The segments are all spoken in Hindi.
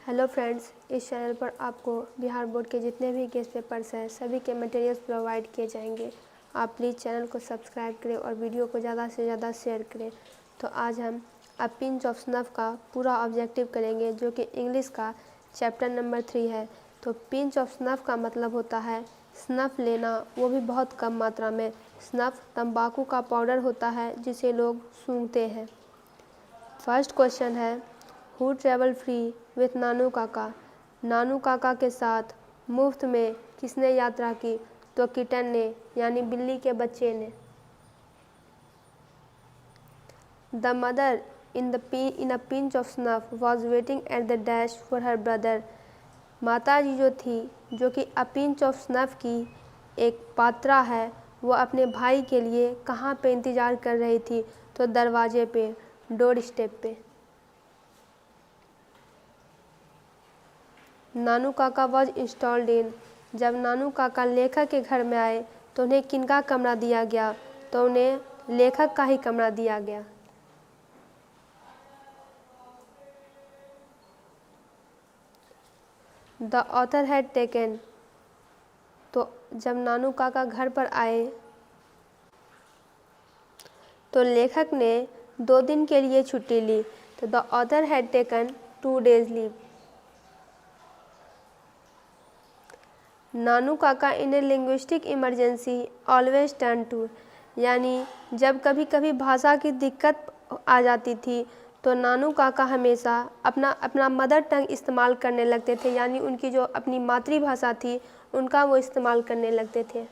हेलो फ्रेंड्स, इस चैनल पर आपको बिहार बोर्ड के जितने भी गेस्ट पेपर्स हैं सभी के मटेरियल्स प्रोवाइड किए जाएंगे। आप प्लीज़ चैनल को सब्सक्राइब करें और वीडियो को ज़्यादा से ज़्यादा शेयर करें। तो आज हम अ पिंच ऑफ स्नफ का पूरा ऑब्जेक्टिव करेंगे जो कि इंग्लिश का चैप्टर नंबर 3 है। तो पिंच ऑफ स्नफ का मतलब होता है स्नफ लेना, वो भी बहुत कम मात्रा में। स्नफ तंबाकू का पाउडर होता है जिसे लोग सूंघते हैं। फर्स्ट क्वेश्चन है, हु ट्रेवल फ्री विथ नानू काका। नानू काका के साथ मुफ्त में किसने यात्रा की? तो किटन ने, यानी बिल्ली के बच्चे ने। The mother in a pinch of snuff was waiting at the dash for her brother. माता जी जो थी, जो कि अ पिंच ऑफ स्नफ की एक पात्रा है, वो अपने भाई के लिए कहाँ पे इंतज़ार कर रही थी? तो दरवाजे पे, डोर स्टेप पे। नानू काका वॉज इंस्टॉल्ड इन। जब नानू काका लेखक के घर में आए तो उन्हें किनका कमरा दिया गया? तो उन्हें लेखक का ही कमरा दिया गया। The author had taken. तो जब नानू काका घर पर आए तो लेखक ने 2 दिन के लिए छुट्टी ली। तो the author had taken 2 days leave. Nanu Kaka in a linguistic emergency always turn to. यानी जब कभी कभी भाषा की दिक्कत आ जाती थी तो नानू काका हमेशा अपना मदर टंग इस्तेमाल करने लगते थे, यानी उनकी जो अपनी मातृभाषा थी उनका वो इस्तेमाल करने लगते थे।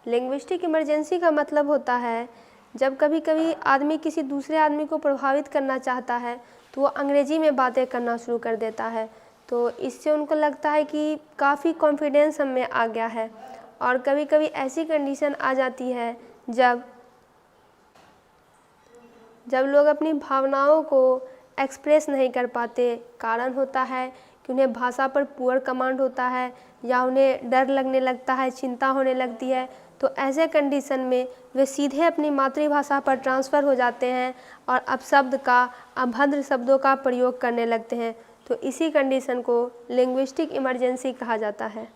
लिंग्विस्टिक इमरजेंसी का मतलब होता है जब कभी कभी आदमी किसी दूसरे आदमी को प्रभावित करना चाहता है तो वो अंग्रेजी में बातें करना शुरू कर देता है। तो इससे उनको लगता है कि काफ़ी कॉन्फिडेंस हम में आ गया है। और कभी कभी ऐसी कंडीशन आ जाती है जब लोग अपनी भावनाओं को एक्सप्रेस नहीं कर पाते। कारण होता है कि उन्हें भाषा पर पुअर कमांड होता है या उन्हें डर लगने लगता है, चिंता होने लगती है। तो ऐसे कंडीशन में वे सीधे अपनी मातृभाषा पर ट्रांसफ़र हो जाते हैं और अपशब्द का, अभद्र शब्दों का प्रयोग करने लगते हैं। तो इसी कंडीशन को लिंग्विस्टिक इमरजेंसी कहा जाता है।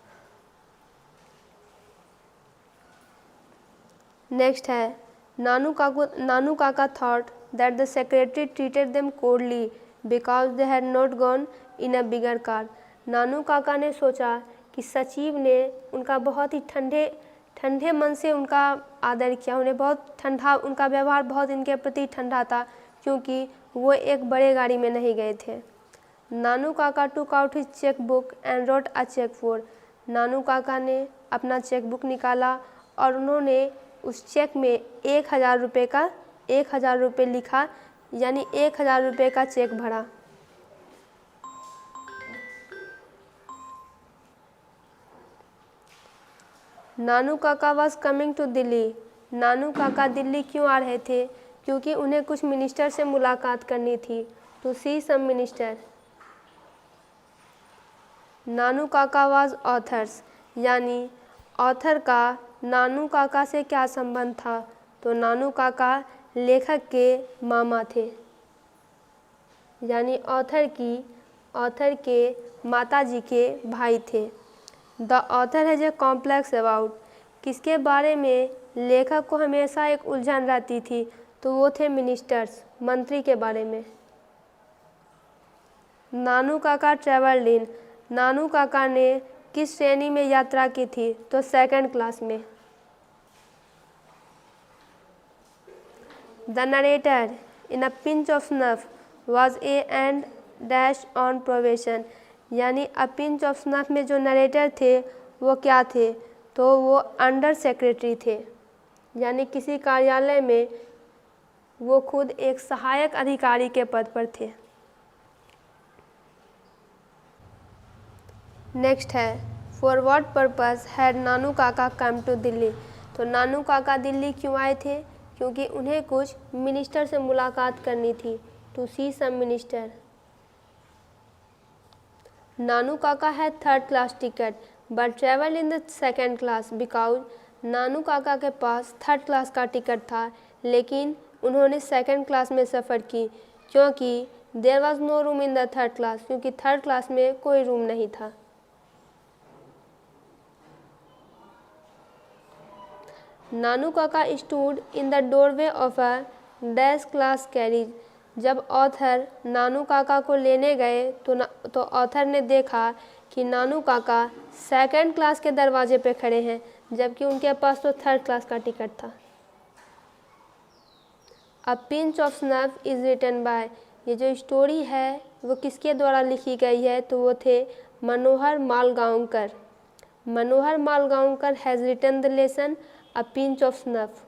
नेक्स्ट है, Nanu Kaka thought that the secretary treated them coldly because they had not gone in a bigger car. Nanu Kaka ने सोचा कि सचिव ने उनका बहुत ही ठंडे मन से उनका आदर किया, उन्हें बहुत ठंडा, उनका व्यवहार बहुत इनके प्रति ठंडा था क्योंकि वो एक बड़े गाड़ी में नहीं गए थे। Nanu Kaka took out his cheque book and wrote a cheque for. Nanu Kaka ने अपना चेक बुक निकाला और उन्होंने उस चेक में 1000 रुपये का 1000 रुपये लिखा, यानी 1000 रुपये का चेक भरा। नानू Kaka was coming to Delhi. नानू काका दिल्ली क्यों आ रहे थे? क्योंकि उन्हें कुछ मिनिस्टर से मुलाकात करनी थी, टू सी सम मिनिस्टर। नानू काका वाज ऑथर्स, यानी ऑथर का नानू काका से क्या संबंध था? तो नानू काका लेखक के मामा थे, यानी ऑथर के माताजी के भाई थे। The author has a complex about. किसके बारे में लेखक को हमेशा एक उलझन रहती थी? तो वो थे मिनिस्टर्स, मंत्री के बारे में। नानू काका ट्रेवल्ड इन। नानू काका ने किस श्रेणी में यात्रा की थी? तो 2nd क्लास में। The narrator in a pinch of snuff was A and dash on probation. यानी अ पिंच ऑफ स्नफ में जो नरेटर थे वो क्या थे? तो वो अंडर सेक्रेटरी थे, यानी किसी कार्यालय में वो खुद एक सहायक अधिकारी के पद पर थे। नेक्स्ट है, फॉर व्हाट पर्पस हैड नानू काका कम टू दिल्ली। तो नानू काका दिल्ली क्यों आए थे? क्योंकि उन्हें कुछ मिनिस्टर से मुलाकात करनी थी, टू सी सम मिनिस्टर। नानू काका है 3rd class ticket but travel in the 2nd class because. Nanu Kaka के पास 3rd क्लास का टिकट था लेकिन उन्होंने 2nd क्लास में सफ़र की क्योंकि there was no room in the third class, क्योंकि थर्ड क्लास में कोई रूम नहीं था। Nanu Kaka stood in the doorway of a dash class carriage. जब ऑथर नानू काका को लेने गए तो ऑथर ने देखा कि नानू काका सेकंड क्लास के दरवाजे पे खड़े हैं, जबकि उनके पास तो थर्ड क्लास का टिकट था। A pinch of snuff is written by, ये जो स्टोरी है वो किसके द्वारा लिखी गई है, तो वो थे Manohar Malgonkar. Manohar Malgonkar has written the lesson a pinch of snuff.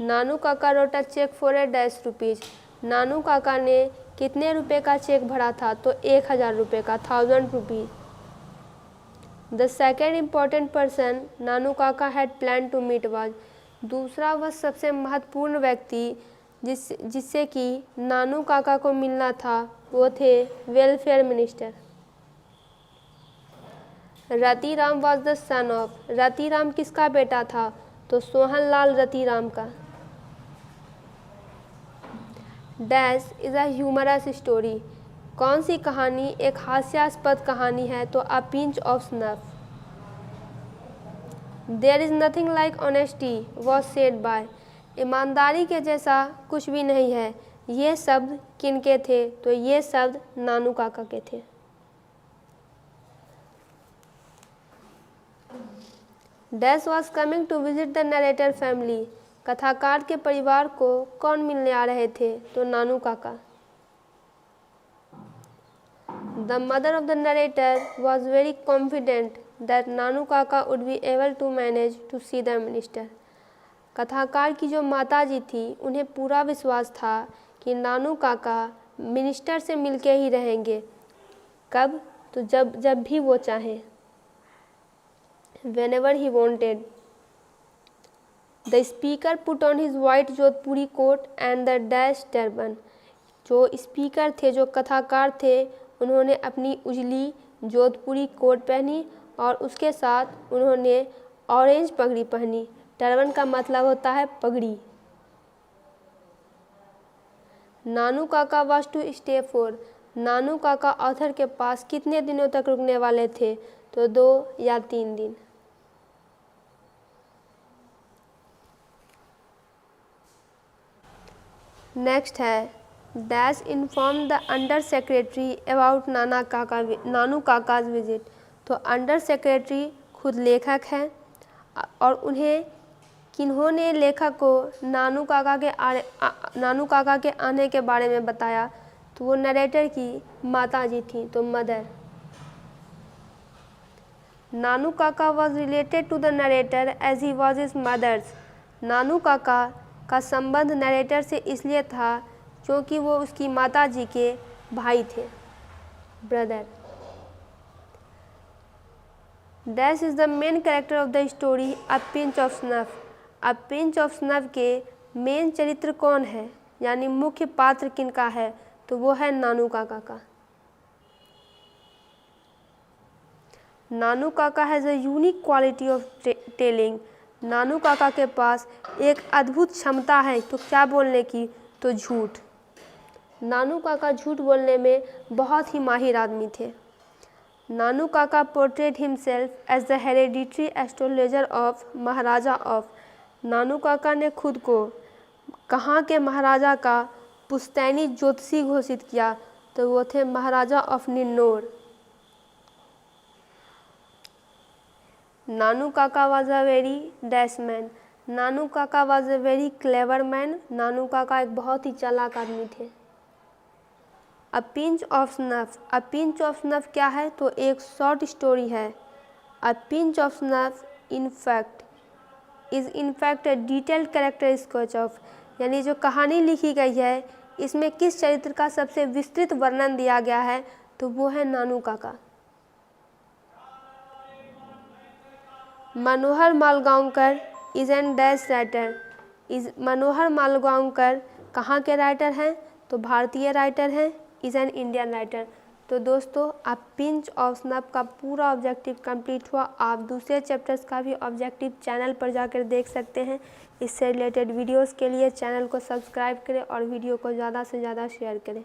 Nanu Kaka wrote a cheque for a dash rupees. Nanu Kaka ने कितने रुपए का चेक भरा था, तो 1000 रुपये का, 1000 rupees. The second important person Nanu Kaka had plan to meet was, दूसरा वह सबसे महत्वपूर्ण व्यक्ति जिससे कि नानू काका को मिलना था वो थे welfare minister. Ratiram was the son of, Ratiram किसका बेटा था, तो सोहनलाल रतिराम का। Dash is a humorous story, कौन सी कहानी एक हास्यास्पद कहानी है, तो a pinch of snuff. There is nothing like honesty was said by, ईमानदारी के जैसा कुछ भी नहीं है, ये शब्द किनके थे, तो ये शब्द नानू काका के थे। Dash was coming to visit the narrator family, कथाकार के परिवार को कौन मिलने आ रहे थे, तो Nanu Kaka. The mother of the narrator was very confident that Nanu Kaka would be able to manage to see the minister, कथाकार की जो माता जी थी उन्हें पूरा विश्वास था कि नानू काका मिनिस्टर से मिलके ही रहेंगे। कब, तो जब भी वो चाहें, whenever he wanted. The speaker put on his white Jodhpuri coat and the dash turban, जो स्पीकर थे, जो कथाकार थे, उन्होंने अपनी उजली जोधपुरी कोट पहनी और उसके साथ उन्होंने ऑरेंज पगड़ी पहनी। टर्बन का मतलब होता है पगड़ी। नानू काका was to stay for, Nanu काका ऑथर के पास कितने दिनों तक रुकने वाले थे, तो 2 या 3 दिन। नेक्स्ट है dash inform the under secretary about Nanu Kaka's visit, तो अंडर सेक्रेटरी खुद लेखक हैं और उन्हें किन्होंने लेखक को नानू काका के आने के बारे में बताया, तो वो नरेटर की माता जी थी, तो mother. Nanu Kaka was related to the narrator as he was his mother's, Nanu Kaka का संबंध नरेटर से इसलिए था क्योंकि वो उसकी माता जी के भाई थे, brother. Dash is the main character of the story a pinch of snuff, a pinch of snuff के मेन चरित्र कौन है, यानी मुख्य पात्र किनका है, तो वो है नानू काका का। Nanu Kaka has a unique quality of telling, Nanu Kaka के पास एक अद्भुत क्षमता है, तो क्या बोलने की, तो झूठ। नानू काका झूठ बोलने में बहुत ही माहिर आदमी थे। Nanu Kaka portrayed himself as the hereditary astrologer of maharaja of, Nanu Kaka ने खुद को कहाँ के महाराजा का पुश्तैनी ज्योतिषी घोषित किया, तो वो थे महाराजा of Ninnore. Nanu Kaka was a very dash man, Nanu Kaka was a very clever man, Nanu Kaka एक बहुत ही चालाक आदमी थे। A pinch of snuff, a pinch of snuff क्या है, तो एक शॉर्ट स्टोरी है। A pinch of snuff is in fact a detailed character sketch of, यानी जो कहानी लिखी गई है इसमें किस चरित्र का सबसे विस्तृत वर्णन दिया गया है, तो वो है Nanu Kaka. Manohar Malgonkar is an dash writer, Manohar Malgonkar कहाँ के राइटर हैं, तो भारतीय राइटर हैं, इज़ एन इंडियन राइटर। तो दोस्तों आप पिंच ऑफ स्नफ का पूरा ऑब्जेक्टिव कंप्लीट हुआ। आप दूसरे चैप्टर्स का भी ऑब्जेक्टिव चैनल पर जाकर देख सकते हैं। इससे रिलेटेड वीडियोस के लिए चैनल को सब्सक्राइब करें और वीडियो को ज़्यादा से ज़्यादा शेयर करें।